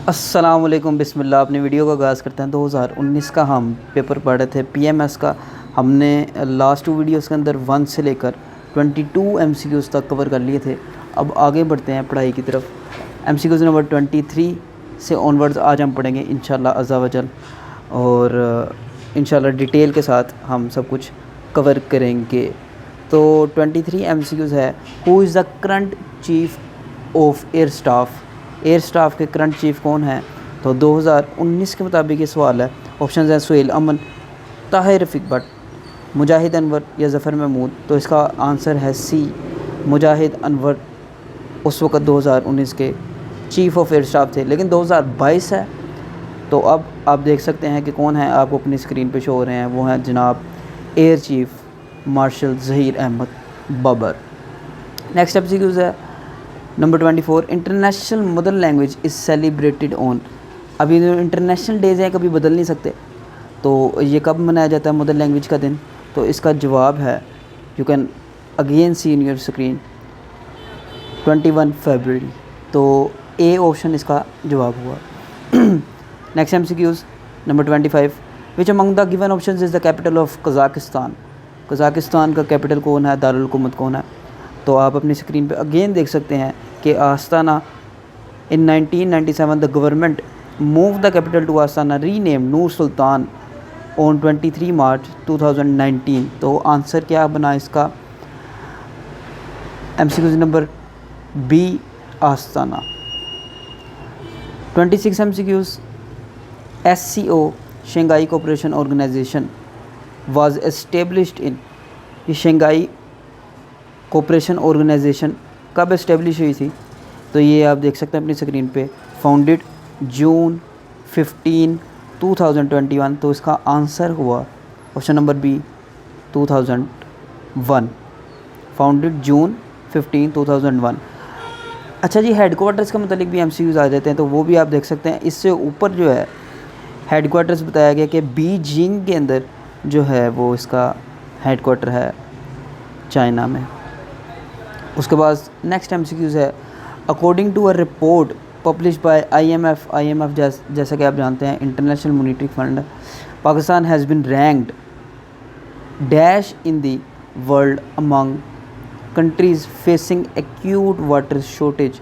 अस्सलाम वालेकुम बिस्मिल्लाह। अपनी वीडियो का आगाज़ करते हैं। 2019 का हम पेपर पढ़ रहे थे पीएमएस का। हमने लास्ट 2 वीडियोस के अंदर 1 से लेकर 22 एमसीक्यूज़ तक कवर कर लिए थे। अब आगे बढ़ते हैं पढ़ाई की तरफ। एमसीक्यूज़ नंबर 23 से ऑनवर्ड्स आज हम पढ़ेंगे इंशाल्लाह अज़्ज़ा वजल, और इंशाल्लाह डिटेल के साथ हम सब कुछ कवर करेंगे। तो 23 एमसीक्यूज़ है, who is the current chief of air staff. Air staff के करंट चीफ़ कौन है? तो 2019 के मुताबिक ये सवाल है। ऑप्शन हैं सुहेल अमन, ताहिर रफ़ीक भट्ट, मुजाहिद अनवर या ज़फ़र महमूद। तो इसका आंसर है सी, मुजाहिद अनवर उस वक़्त 2019 के चीफ़ ऑफ एयर स्टाफ थे। लेकिन 2022 है, तो अब आप देख सकते हैं कि कौन है, आपको अपनी स्क्रीन पे शो हो रहे हैं। वो हैं जनाब air chief marshal Zaheer Ahmed Babar. Next MCQs है number 24, international mother language is celebrated on. अभी जो इंटरनेशनल डेज़ हैं कभी बदल नहीं सकते, तो ये कब मनाया जाता है मदर लैंग्वेज का दिन? तो इसका जवाब है, you can again see in your screen, 21 फरवरी। तो ए ऑप्शन इसका जवाब हुआ। Next MCQs number 25, which among the given options is the capital of Kazakhstan. Kazakhstan का कैपिटल कौन है, दारुल हुकूमत कौन है? तो आप अपनी स्क्रीन पे अगेन देख सकते हैं कि Astana in 1997 the government move the capital to Astana, rename Nur Sultan on 23 March 2019। तो आंसर क्या बना इसका? MCQs number B, Astana. 26 MCQs, SCO Shanghai cooperation organisation was established in. ये शंघाई कोऑपरेशन ऑर्गेनाइजेशन कब इस्टेब्लिश हुई थी? तो ये आप देख सकते हैं अपनी स्क्रीन पे, फाउंडेड जून 15, 2021। तो इसका आंसर हुआ ऑप्शन नंबर बी, 2001, फाउंडेड जून 15, 2001। अच्छा जी, हेडक्वार्टर्स के मतलब भी एमसीक्यूज़ आ जाते हैं, तो वो भी आप देख सकते हैं। इससे ऊपर जो है हेडक्वार्टर्स बताया गया कि बीजिंग के अंदर जो है वो इसका हेडक्वार्टर है चाइना में। उसके बाद नेक्स्ट एमसीक्यूज़ है, according to a report publish by IMF जैसा कि आप जानते हैं international monetary fund, Pakistan has bin ranked dash in the world among countries facing acute water shortage.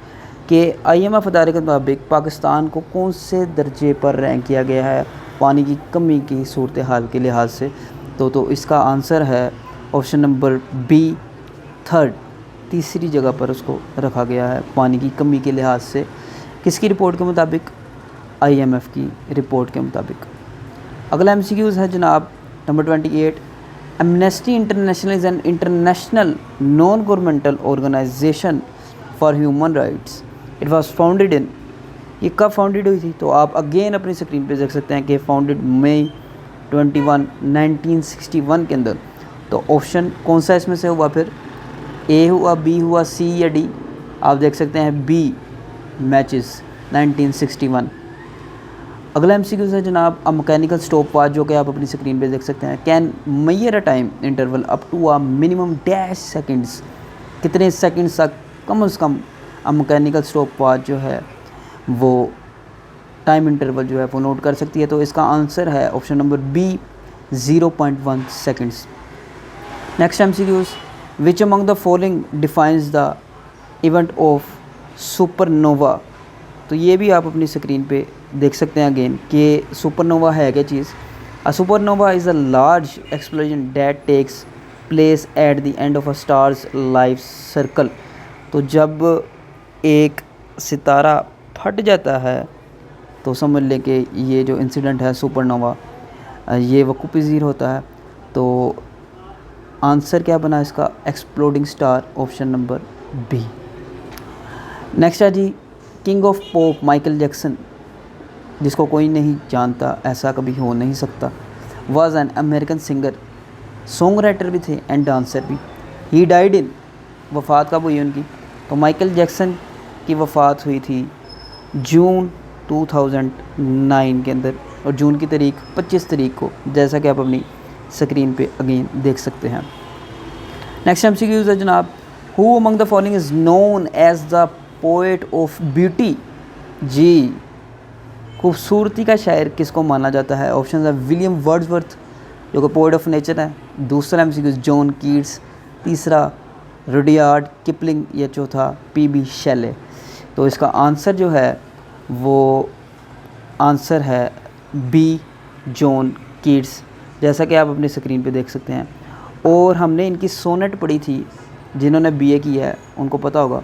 के आईएमएफ अदारे के मुताबिक पाकिस्तान को कौन से दर्जे पर रैंक किया गया है पानी की कमी की सूरत हाल के लिहाज से? तो इसका आंसर है ऑप्शन नंबर बी, थर्ड, तीसरी जगह पर उसको रखा गया है पानी की कमी के लिहाज से। किसकी रिपोर्ट के मुताबिक? आईएमएफ की रिपोर्ट के मुताबिक। अगला एमसीक्यूज़ है जनाब number 28, Amnesty International is an international non governmental organisation for human rights. It was founded in. ये कब फाउंडेड हुई थी? तो आप अगेन अपनी स्क्रीन पे देख सकते हैं कि फाउंडेड मई 21, 1961 के अंदर। तो ऑप्शन कौन सा इसमें से हुआ फिर? ए हुआ, बी हुआ, सी या डी? आप देख सकते हैं बी, मैचेस 1961। अगला एमसीक्यूज़ है जनाब, अ मैकेनिकल स्टॉप वॉच, जो कि आप अपनी स्क्रीन पे देख सकते हैं। Can measure a time interval up to a minimum dash seconds. कितने सेकंड्स तक कम से कम अ मैकेनिकल स्टॉप वॉच जो है वो टाइम इंटरवल जो है वो नोट कर सकती है? तो इसका आंसर है option number B, 0.1 seconds. Next MCQs, which among the following defines the event of supernova. तो ये भी आप अपनी स्क्रीन पे देख सकते हैं अगेन कि सुपरनोवा है क्या चीज़? A supernova is a large explosion that takes place at the end of a star's life circle. तो जब एक सितारा फट जाता है तो समझ लें कि ये जो इंसिडेंट है सुपरनोवा, ये वक़्त-ए-ज़ीर होता है। तो आंसर क्या बना इसका? Exploding star, option number B. Next है जी, king of pop Michael Jackson, जिसको कोई नहीं जानता, ऐसा कभी हो नहीं सकता। Was an American singer, song writer भी थे एंड डांसर भी। He died in. वफ़ात कब हुई उनकी? तो माइकल जैक्सन की वफ़ात हुई थी जून 2009 के अंदर, और जून की तारीख 25 तारीख को, जैसा कि आप अपनी स्क्रीन पे अगेन देख सकते हैं। नेक्स्ट एमसीक्यूज़ है जनाब, who among the following is known as the poet of beauty. जी, खूबसूरती का शायर किसको माना जाता है? ऑप्शन है विलियम वर्ड्सवर्थ जो कि पोएट ऑफ नेचर है, दूसरा एमसीक्यू जॉन कीट्स, तीसरा रुडयार्ड किपलिंग या चौथा पीबी शेले। तो इसका आंसर जो है वो आंसर है बी जॉन कीट्स, जैसा कि आप अपनी स्क्रीन पे देख सकते हैं। और हमने इनकी सोनेट पढ़ी थी, जिन्होंने बीए किया है उनको पता होगा,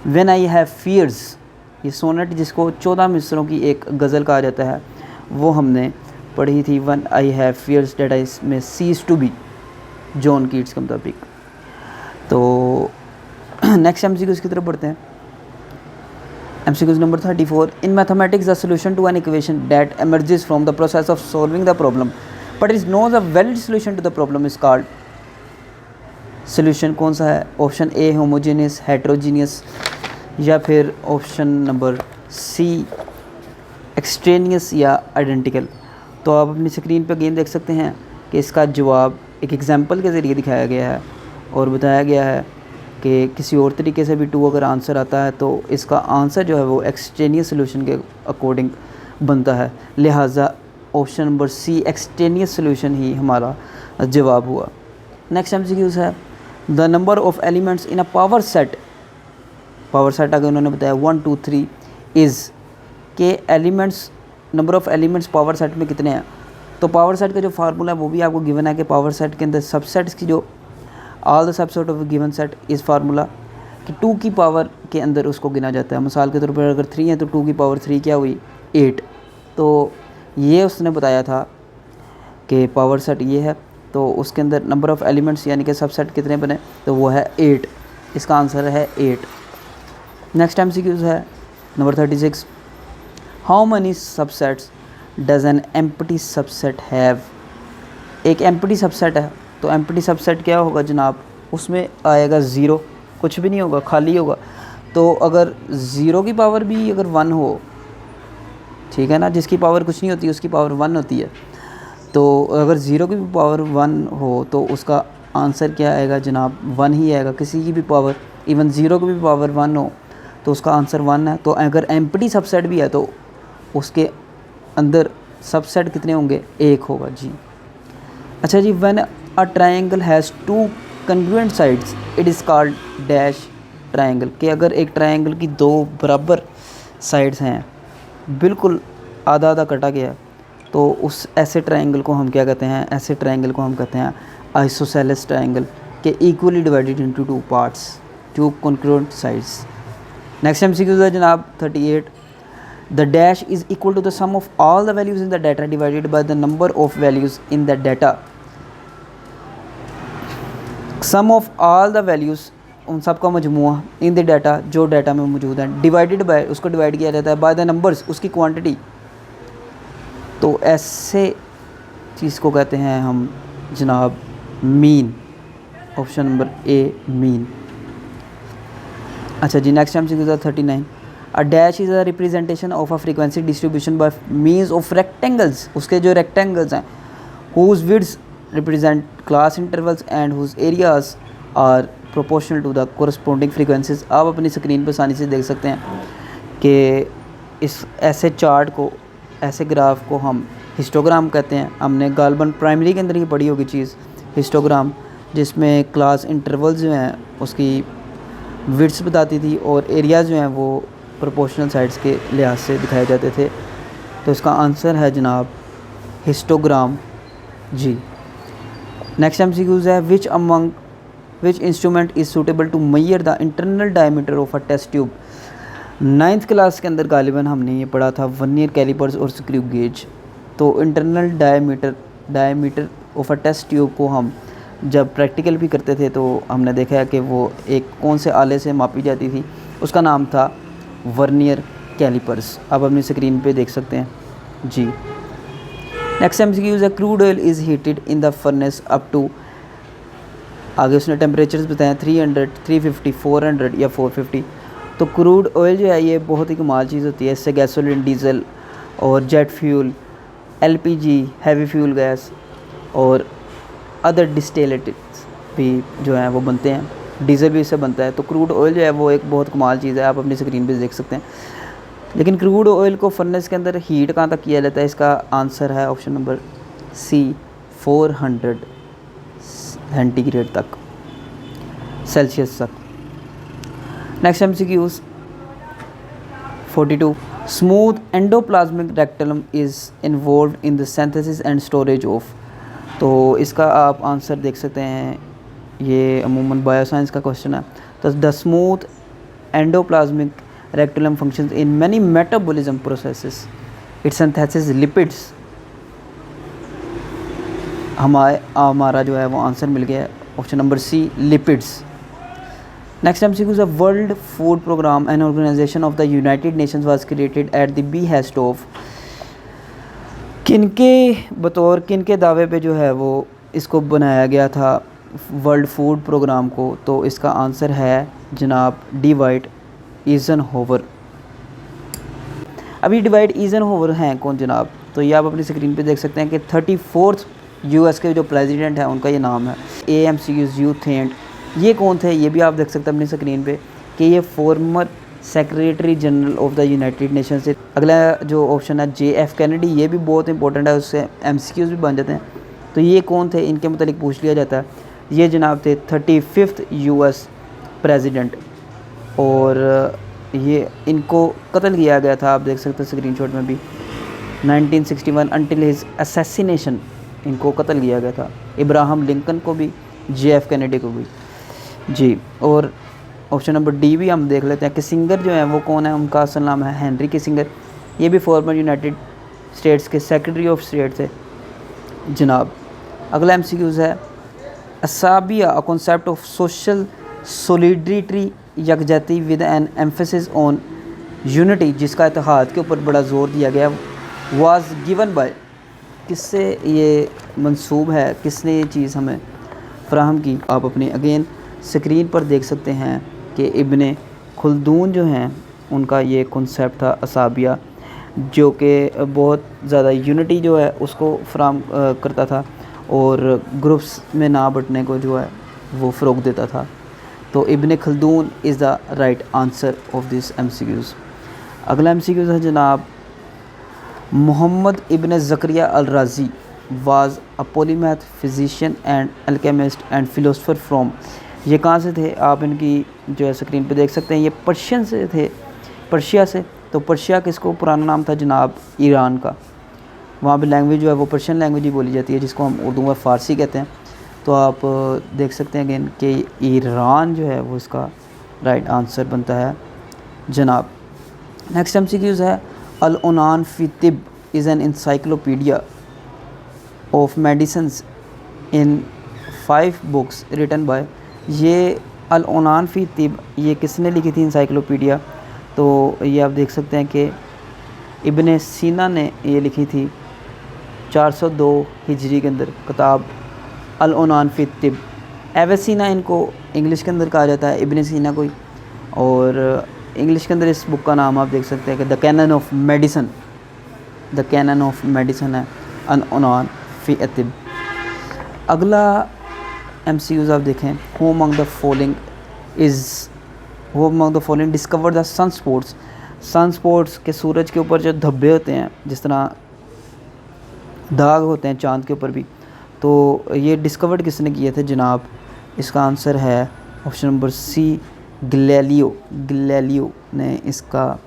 व्हेन आई हैव फियर्स, ये सोनेट जिसको 14 मिसरों की एक गज़ल कहा जाता है, वो हमने पढ़ी थी, when I have fears that I may cease to be, John Keats के मुताबिक। तो नेक्स्ट एमसीक्यूज़ की तरफ बढ़ते हैं। MCQs number 34, in mathematics the solution to an equation that emerges from the process of solving the problem but is not a valid solution to the problem is called. Solution कौन सा है? Option A homogeneous, heterogeneous, या फिर option number C extraneous या identical. तो आप अपनी screen पर अगेन देख सकते हैं कि इसका जवाब एक एग्जांपल के ज़रिए दिखाया गया है और बताया गया है कि किसी और तरीके से भी 2 अगर आंसर आता है तो इसका आंसर जो है वो एक्सट्रेनियस सोल्यूशन के अकॉर्डिंग बनता है, लिहाजा option number C extraneous solution ही हमारा जवाब हुआ। नेक्स्ट एमसीक्यूज़ है, the number of elements in a power set, power set अगर उन्होंने बताया 1 2 3 इज़ के elements, number of elements power set में कितने हैं? तो पावर सेट का जो फार्मूला है वो भी आपको गिवन है कि पावर सेट के अंदर सबसेट्स की जो all the subset of given set इस फार्मूला कि 2 की पावर के अंदर उसको गिना जाता है। मिसाल के तौर पर अगर 3 है तो 2 की पावर 3 क्या हुई? 8। तो ये उसने बताया था कि पावर सेट ये है, तो उसके अंदर नंबर ऑफ़ एलिमेंट्स यानी कि सबसेट कितने बने, तो वो है 8, इसका आंसर है 8। नेक्स्ट एमसीक्यूज़ है number 36, how many subsets does an empty subset have. एक एम्प्टी सबसेट है, तो एम्प्टी सबसेट क्या होगा जनाब? उसमें आएगा 0, कुछ भी नहीं होगा, खाली होगा। तो अगर 0 की पावर भी अगर 1 हो, ठीक है ना, जिसकी पावर कुछ नहीं होती उसकी पावर 1 होती है, तो अगर 0 की भी पावर 1 हो तो उसका आंसर क्या आएगा जनाब? 1 ही आएगा। किसी की भी पावर, इवन 0 की भी पावर 1 हो तो उसका आंसर 1 है। तो अगर एम्प्टी सबसेट भी है तो उसके अंदर सबसेट कितने होंगे? 1 होगा जी। अच्छा जी, when a triangle has 2 congruent sides it is called dash triangle, कि अगर एक ट्रायंगल की 2 बराबर साइड्स हैं, बिल्कुल आधा आधा कटा गया, तो उस ऐसे ट्रायंगल को हम क्या कहते हैं? ऐसे ट्रायंगल को हम कहते हैं आइसोसेलेस ट्रायंगल, के equally divided into 2 parts, 2 congruent sides. Next MCQ है जनाब 38, the dash is equal to the sum of all the values in the data divided by the number of values in the data. Sum of all the values, उन सब का मजमूआ, in the data, जो data में मौजूद है, divided by, उसको divide किया जाता है बाय द नंबर्स, उसकी क्वांटिटी। तो ऐसे चीज़ को कहते हैं हम जनाब mean, option number A mean. अच्छा जी, नेक्स्ट एमसीक्यू है 39, a dash is a representation of a frequency distribution by means of rectangles, उसके जो रेक्टेंगल्स हैं, whose widths represent class intervals and whose areas are proportional to the corresponding frequencies. आप अपनी screen पर आसानी से देख सकते हैं कि इस ऐसे चार्ट को, ऐसे ग्राफ को हम हिस्टोग्राम कहते हैं। हमने गालबन प्राइमरी के अंदर ही पढ़ी होगी चीज़ हिस्टोग्राम, जिसमें क्लास इंटरवल्स जो हैं उसकी विड्स बताती थी और एरियाज़ जो हैं वो प्रोपोर्शनल साइड्स के लिहाज से दिखाए जाते थे। तो इसका आंसर है जनाब हिस्टोग्राम जी। नेक्स्ट एमसीक्यूज़ है, which instrument is suitable to measure the internal diameter of a test tube. 9th class के अंदर गालिबन हमने ये पढ़ा था वर्नियर कैलिपर्स और स्क्रू गेज। तो internal diameter of a test tube को हम जब प्रैक्टिकल भी करते थे तो हमने देखा है कि वो एक कौन से आले से मापी जाती थी, उसका नाम था वर्नियर कैलिपर्स। आप अपनी स्क्रीन पे देख सकते हैं जी। नेक्स्ट एमसीक्यू है, crude oil is heated in the furnace up to, आगे उसने टेम्परेचर्स बताए 300, 350, 400 या 450। तो क्रूड ऑयल जो है ये बहुत ही कमाल चीज़ होती है, इससे गैसोलीन, डीजल और jet fuel, LPG, heavy fuel gas और अदर डिस्टिलेट्स भी जो हैं वो बनते हैं, डीजल भी इससे बनता है। तो क्रूड ऑयल जो है वो एक बहुत कमाल चीज़ है, आप अपनी स्क्रीन पे देख सकते हैं। लेकिन क्रूड ऑयल को फर्नेस के अंदर हीट कहाँ तक किया जाता है? इसका आंसर है ऑप्शन नंबर सी 400 सेंटीग्रेड तक, सेल्सियस तक। Next MCQs 42 smooth endoplasmic reticulum is involve in the synthesis and storage of. तो इसका आप आंसर देख सकते हैं, ये अमूमन बायोसाइंस का क्वेश्चन है। तो the smooth endoplasmic reticulum functions in many metabolism processes, it synthesis lipids. हमारा जो है वो आंसर मिल गया है option number C lipids. Next MCQ है world food programme and organisation of the United Nations was created at the behest of. किनके दावे पे जो है वो इसको बनाया गया था वर्ल्ड फूड प्रोग्राम को? तो इसका आंसर है जनाब डिवाइड ईज़नहोवर। अभी डिवाइड ईज़नहोवर हैं कौन जनाब? तो ये आप अपनी स्क्रीन पे देख सकते हैं कि 34th US के जो प्रेसिडेंट हैं उनका ये नाम है। AMCQs यूथेंट, ये कौन थे? ये भी आप देख सकते हैं अपनी स्क्रीन पे कि ये former secretary general of the United nation से। अगला जो ऑप्शन है JF कैनेडी, ये भी बहुत इंपॉर्टेंट है, उससे MCQs भी बन जाते हैं। तो ये कौन थे? इनके मतलब पूछ लिया जाता है। ये जनाब थे 35th US प्रेसिडेंट, और ये इनको कत्ल किया गया था, आप देख सकते हैं स्क्रीनशॉट में भी, 1961 अंटिल हिज असैसिनेशन इनको कत्ल किया गया था। इब्राहम लिंकन को भी, JF कैनेडी को भी जी। और ऑप्शन नंबर डी भी हम देख लेते हैं। किसिंगर जो है वो कौन है? उनका असल नाम है हेनरी किसिंगर। ये भी फॉर्मर यूनाइटेड स्टेट्स के सेक्रेटरी ऑफ स्टेट थे जनाब। अगला MCQs है असाबिया, a concept of social solidarity, यकजहती with an emphasis on unity, जिसका इत्तेहाद के ऊपर बड़ा ज़ोर दिया गया, वाज गिवन बाय। किससे ये मंसूब है? किसने ये चीज़ हमें फ़राहम की? आप अपनी अगेन स्क्रीन पर देख सकते हैं कि इब्ने खुल्दून जो हैं उनका ये कॉन्सेप्ट था असाबिया, जो कि बहुत ज़्यादा यूनिटी जो है उसको फराहम करता था और ग्रुप्स में ना बंटने को जो है वो फ़रोग़ देता था। तो Ibn Khaldun is the right answer of this MCQs। अगला MCQs है जनाब मोहम्मद इब्न Zakariya al Razi was a polymath, physician and alchemist and philosopher from. ये कहाँ से थे? आप इनकी जो है स्क्रीन पे देख सकते हैं, ये पर्शियन से थे, पर्शिया से। तो पर्शिया किसको पुराना नाम था जनाब? ईरान का। वहाँ पे लैंग्वेज जो है वो पर्शियन लैंग्वेज ही बोली जाती है, जिसको हम उर्दू में फ़ारसी कहते हैं। तो आप देख सकते हैं अगेन कि ईरान जो है वो इसका राइट आंसर बनता है जनाब। नेक्स्ट MCQs है अल उनान फ़ी तिब is an encyclopaedia of medicines in 5 books written by. ये अल उनान फ़ी तिब ये किसने लिखी थी इंसाइक्लोपीडिया? तो ये आप देख सकते हैं कि इब्ने सीना ने ये लिखी थी 402 हिजरी के अंदर किताब अल उनान फ़ी तिब। एवेसीना इनको इंग्लिश के अंदर कहा जाता है, इब्ने सीना को ही। और इंग्लिश के अंदर इस बुक का नाम आप देख सकते हैं कि the canon of medicine, the canon of medicine है अल उनान फ़ी तिब। अगला MCQs आप देखें, who among the following discover the sun spots. Sun spots के सूरज के ऊपर जो धब्बे होते हैं, जिस तरह दाग होते हैं चांद के ऊपर भी, तो ये डिस्कवर्ड किसने किए थे जनाब? इसका आंसर है ऑप्शन नंबर सी गैलीलियो ने इसका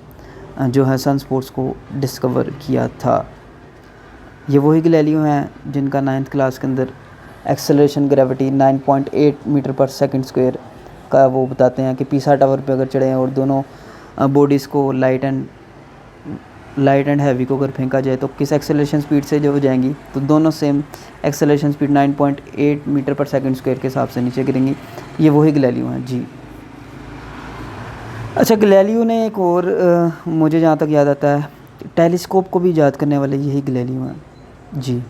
जो है सन स्पॉट्स को डिस्कवर किया था। ये वही गैलीलियो हैं जिनका 9th क्लास के अंदर एक्सेलरेशन ग्रेविटी 9.8 मीटर पर सेकंड स्क्वायर का वो बताते हैं कि पीसा टावर पे अगर चढ़ें और दोनों बॉडीज़ को लाइट एंड हैवी को अगर फेंका जाए तो किस एक्सेलरेशन स्पीड से जो हो जाएंगी, तो दोनों सेम एक्सेलरेशन स्पीड 9.8 मीटर पर सेकंड स्क्वायर के हिसाब से नीचे गिरेंगी। ये वही गैलीलियो हैं जी। अच्छा, गैलीलियो ने एक और मुझे जहाँ तक याद आता है टेलीस्कोप को भी ईजाद करने वाले यही गैलीलियो हैं जी।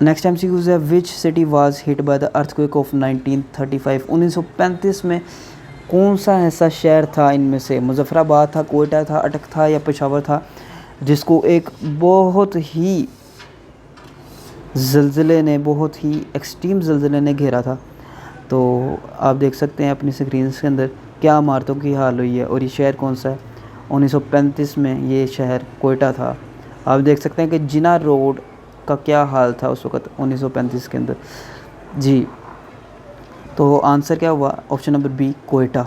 नेक्स्ट MCQs है which city was hit by the earthquake of 1935। 1935 में कौन सा ऐसा शहर था इनमें से? मुजफ्फराबाद था, कोयटा था, अटक था या पेशावर था, जिसको एक बहुत ही एक्सट्रीम ज़लज़ले ने घेरा था? तो आप देख सकते हैं अपनी स्क्रीन के अंदर क्या इमारतों की हाल हुई है और ये शहर कौन सा है। 1935 में ये शहर कोयटा था। आप देख सकते हैं कि जिना रोड का क्या हाल था उस वक़्त 1935 के अंदर। जी, तो आंसर क्या हुआ? Option number B, Quetta.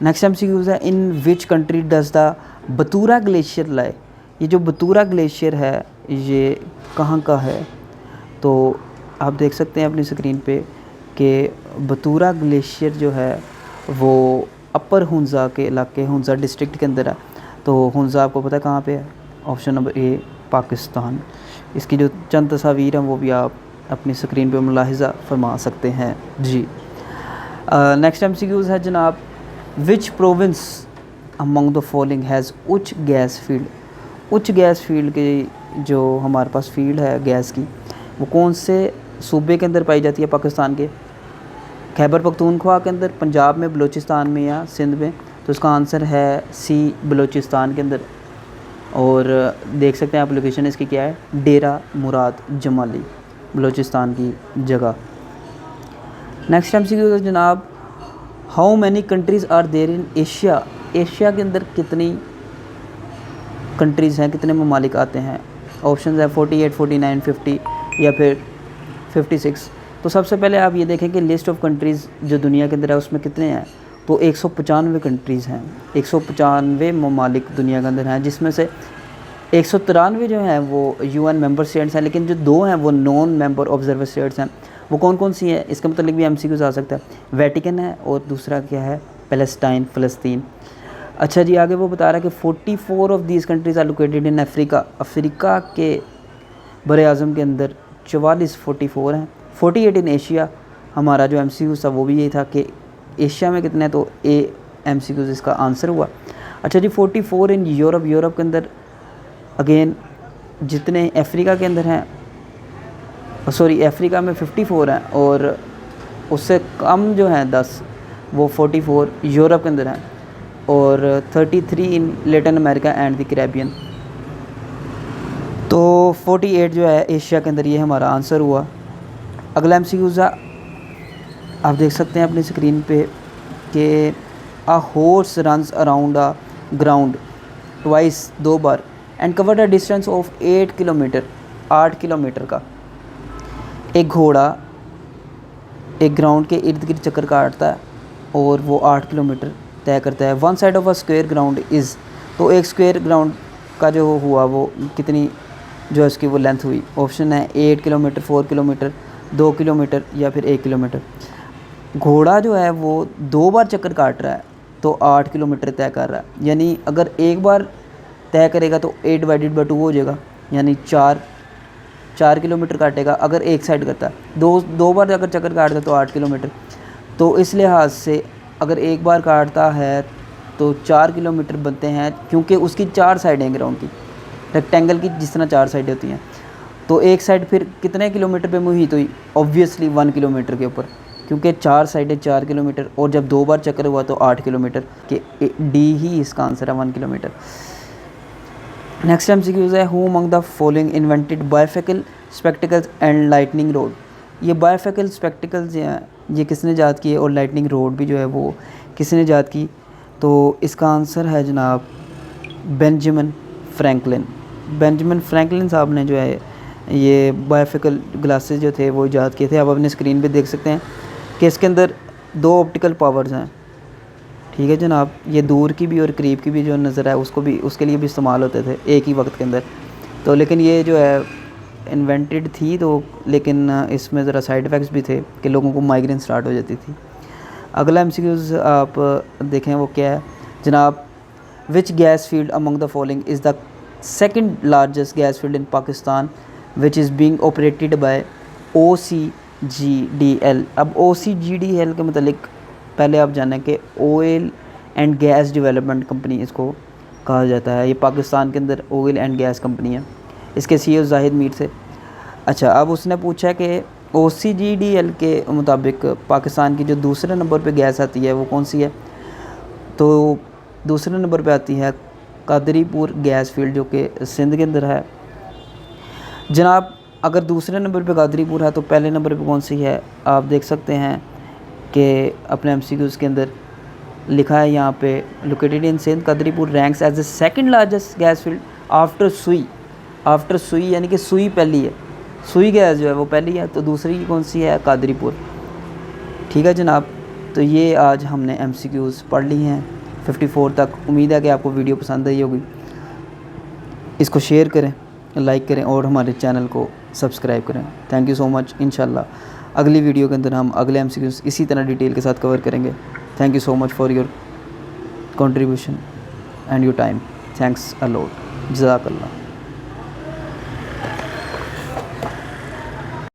Next MCQ है, in which country does the Batura glacier lie? ये जो बतूरा ग्लेशियर है ये कहाँ का है? तो आप देख सकते हैं अपनी स्क्रीन पे कि बतूरा ग्लेशियर जो है वो अपर हुंज़ा के इलाके, हुंज़ा डिस्ट्रिक्ट के अंदर है। तो हुंज़ा आपको पता है कहाँ पे है? ऑप्शन नंबर ए, पाकिस्तान। इसकी जो चंद तस्वीर हैं वो भी आप अपनी स्क्रीन पे मुलाहिज़ा फरमा सकते हैं। जी, नेक्स्ट MCQs है जनाब, विच province among the following has उच्च गैस फील्ड? उच्च गैस फील्ड की जो हमारे पास फील्ड है गैस की, वो कौन से सूबे के अंदर पाई जाती है पाकिस्तान के? खैबर पख्तूनख्वा के अंदर, पंजाब में, बलूचिस्तान में या सिंध में? तो इसका आंसर है सी, बलूचिस्तान के अंदर। और देख सकते हैं आप लोकेशन इसकी क्या है, डेरा मुराद जमाली, बलूचिस्तान की जगह। नेक्स्ट MCQ है जनाब, how many countries are there in Asia? Asia के अंदर कितनी कंट्रीज़ हैं, कितने ममालिक आते हैं? ऑप्शन है 48, 49, 50 या फिर 56। तो सबसे पहले आप ये देखें कि लिस्ट ऑफ कंट्रीज़ जो दुनिया के अंदर है उसमें कितने हैं? तो 195 कंट्रीज़ हैं, 195 ममालिक दुनिया के अंदर हैं, जिसमें से 193 जो हैं वो UN मेंबर स्टेट्स हैं, लेकिन जो 2 हैं वो नॉन मेंबर ऑब्जर्वर स्टेट्स हैं। वो कौन कौन सी हैं? इसका मतलब भी MCQs आ सकता है। वेटिकन है और दूसरा क्या है? पैलेस्टाइन, फ़लस्तीन। अच्छा जी, आगे वो बता रहा है कि 44 of these countries are located in Africa. Africa के बर आज़म के अंदर 44 हैं। 48 इन एशिया। हमारा जो MCQ था वो भी यही था कि एशिया में कितने हैं, तो ए MCQ इसका आंसर हुआ। अच्छा जी, 44 इन यूरोप। यूरोप के अंदर अगेन जितने अफ्रीका के अंदर हैं, सॉरी अफ्रीका में 54 हैं और उससे कम जो हैं 10, वो 44 यूरोप के अंदर हैं और 33 in Latin America and the Caribbean. तो 48 जो है एशिया के अंदर, ये हमारा आंसर हुआ। अगला MCQ आप देख सकते हैं अपनी स्क्रीन पे कि a horse runs around a ground twice, 2 bar, and covered a distance of 8 kilometre, 8 kilometre का एक घोड़ा एक ग्राउंड के इर्द गिर्द चक्कर काटता है और वो 8 किलोमीटर तय करता है। One side of a square ground is, तो एक स्क्वायर ग्राउंड का जो हुआ वो कितनी जो इसकी वो लेंथ हुई? ऑप्शन है 8 किलोमीटर, 4 किलोमीटर, 2 किलोमीटर या फिर 1 किलोमीटर। घोड़ा जो है वो 2 बार चक्कर काट रहा है तो 8 किलोमीटर तय कर रहा है, यानी अगर एक बार तय करेगा तो 8/2 हो जाएगा, यानी 4 किलोमीटर काटेगा। अगर एक साइड करता है, दो बार अगर चक्कर काटता है तो 8 किलोमीटर। तो इस लिहाज से अगर एक बार काटता है तो 4 किलोमीटर बनते हैं, क्योंकि उसकी 4 साइडें हैं ग्राउंड की, रेक्टेंगल की जिस तरह 4 साइडें होती हैं। तो एक साइड फिर कितने किलोमीटर पे मुहित हुई? ऑब्वियसली 1 किलोमीटर के ऊपर, क्योंकि 4 साइडें 4 किलोमीटर और जब 2 बार चक्कर हुआ तो 8 किलोमीटर के डी ही इसका आंसर है, 1 किलोमीटर। नेक्स्ट MCQ है, who among the following invented bifocal spectacles and lightning rod? ये बायफेकल स्पेक्टिकल्स हैं ये किसने ईजाद किए और लाइटनिंग रोड भी जो है वो किसने ईजाद की? तो इसका आंसर है जनाब बेंजामिन फ्रैंकलिन। बेंजामिन फ्रैंकलिन साहब ने जो है ये बायफेकल ग्लासेस जो थे वो ईजाद किए थे। आप अपने स्क्रीन पे देख सकते हैं कि इसके अंदर 2 ऑप्टिकल पावर्स हैं, ठीक है जनाब। ये दूर की भी और करीब की भी जो नज़र है उसको भी, उसके लिए भी इस्तेमाल होते थे एक ही वक्त के अंदर। तो लेकिन ये जो है इन्वेंटेड थी तो, लेकिन इसमें ज़रा साइड इफ़ेक्ट्स भी थे कि लोगों को माइग्रेन स्टार्ट हो जाती थी। अगला MCQs आप देखें वो क्या है जनाब, which gas field among the following is the second largest gas field in Pakistan which is being operated by OCGDL। अब OCGDL के मतलब पहले आप जानें कि oil and gas development company इसको कहा जाता है। ये पाकिस्तान के अंदर ऑयल एंड गैस कंपनी है, इसके CEO जाहिद मीर से। अच्छा, अब उसने पूछा कि OCGDL के मुताबिक पाकिस्तान की जो दूसरे नंबर पे गैस आती है वो कौन सी है? तो दूसरे नंबर पे आती है कादरीपुर गैस फील्ड जो कि सिंध के अंदर है जनाब। अगर दूसरे नंबर पे कादरीपुर है तो पहले नंबर पे कौन सी है? आप देख सकते हैं कि अपने MCQs के अंदर लिखा है यहाँ पे located in Sindh, Qadirpur ranks as the second largest gas field after Sui. After Sui यानी कि सुई पहली है, सुई गैस जो है वो पहली है, तो दूसरी कौन सी है, कादरीपुर। ठीक है जनाब, तो ये आज हमने MCQs पढ़ ली हैं 54 तक। उम्मीद है कि आपको वीडियो पसंद आई होगी। इसको शेयर करें, लाइक करें और हमारे चैनल को सब्सक्राइब करें। Thank you so much. इंशाल्लाह अगली वीडियो के अंदर हम अगले MCQs इसी तरह डिटेल के साथ कवर करेंगे। Thank you so much for your contribution and your time. Thanks a lot. जज़ाकल्लाह।